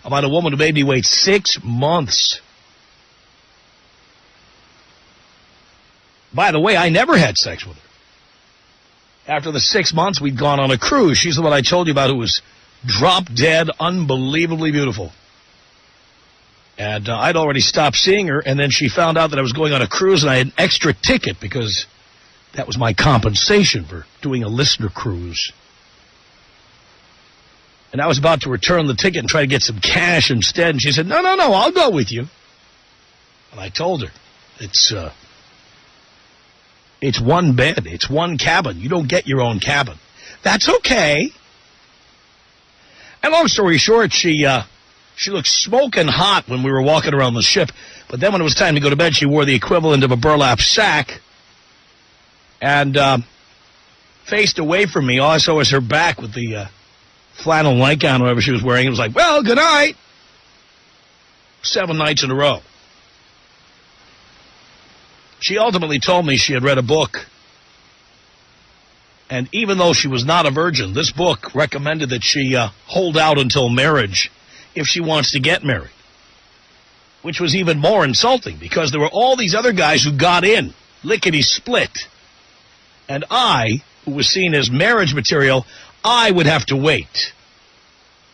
about a woman who made me wait 6 months. By the way, I never had sex with her. After the 6 months, we'd gone on a cruise. She's the one I told you about who was drop-dead, unbelievably beautiful. And I'd already stopped seeing her, and then she found out that I was going on a cruise, and I had an extra ticket because that was my compensation for doing a listener cruise. And I was about to return the ticket and try to get some cash instead, and she said, no, I'll go with you. And I told her, it's one bed, it's one cabin. You don't get your own cabin. That's okay. And long story short, she looked smoking hot when we were walking around the ship. But then when it was time to go to bed, she wore the equivalent of a burlap sack. And faced away from me, all I saw was her back with the flannel nightgown, whatever she was wearing. It was like, well, good night. 7 nights in a row. She ultimately told me she had read a book. And even though she was not a virgin, this book recommended that she hold out until marriage if she wants to get married. Which was even more insulting because there were all these other guys who got in, lickety-split. And I, who was seen as marriage material, I would have to wait,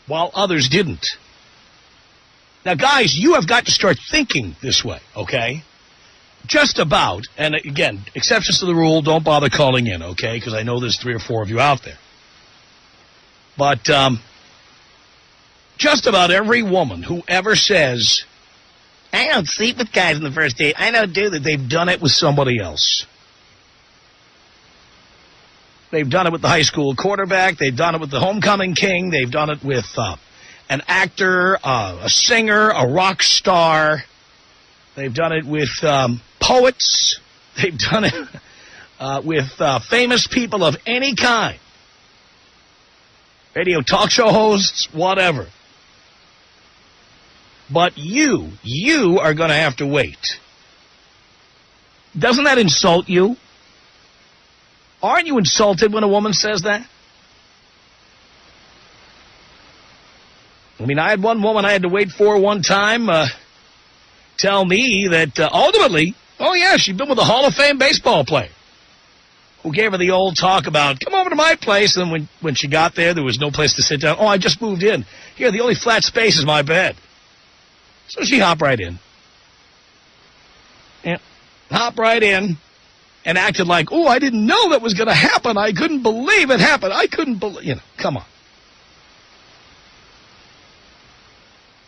while others didn't. Now, guys, you have got to start thinking this way, okay? Just about, and again, exceptions to the rule, don't bother calling in, okay? Because I know there's 3 or 4 of you out there. But just about every woman who ever says, I don't sleep with guys on the first date, I don't do that, they've done it with somebody else. They've done it with the high school quarterback. They've done it with the homecoming king. They've done it with an actor, a singer, a rock star. They've done it with poets. They've done it with famous people of any kind. Radio talk show hosts, whatever. But you are going to have to wait. Doesn't that insult you? Aren't you insulted when a woman says that? I mean, I had one woman I had to wait for one time tell me that ultimately, oh, yeah, she'd been with a Hall of Fame baseball player who gave her the old talk about, come over to my place. And then when she got there was no place to sit down. Oh, I just moved in. Here, the only flat space is my bed. So she hopped right in. Yeah, hopped right in. And acted like, oh, I didn't know that was going to happen. I couldn't believe it happened. I couldn't believe, come on.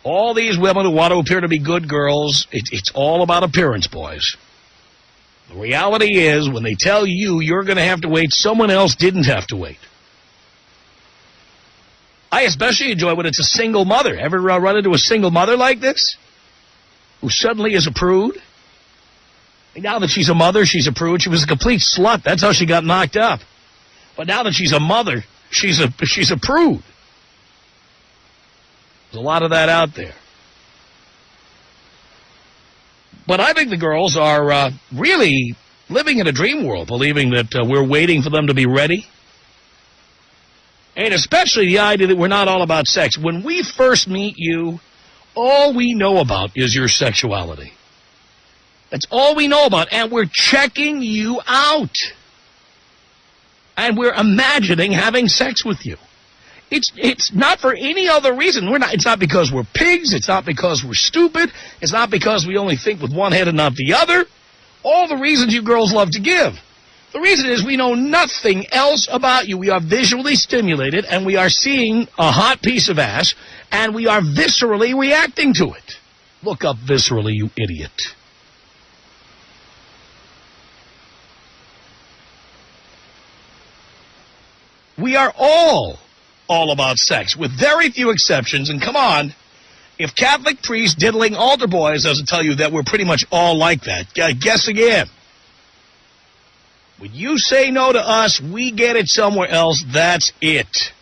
All these women who want to appear to be good girls, it's all about appearance, boys. The reality is, when they tell you you're going to have to wait, someone else didn't have to wait. I especially enjoy when it's a single mother. Ever run into a single mother like this? Who suddenly is a prude? Now that she's a mother, she's a prude. She was a complete slut. That's how she got knocked up. But now that she's a mother, she's a prude. There's a lot of that out there. But I think the girls are really living in a dream world, believing that we're waiting for them to be ready. And especially the idea that we're not all about sex. When we first meet you, all we know about is your sexuality. That's all we know about, and we're checking you out. And we're imagining having sex with you. It's not for any other reason. It's not because we're pigs. It's not because we're stupid. It's not because we only think with one head and not the other. All the reasons you girls love to give. The reason is we know nothing else about you. We are visually stimulated, and we are seeing a hot piece of ass, and we are viscerally reacting to it. Look up viscerally, you idiot. We are all about sex, with very few exceptions. And come on, if Catholic priests diddling altar boys doesn't tell you that we're pretty much all like that, guess again. When you say no to us, we get it somewhere else. That's it.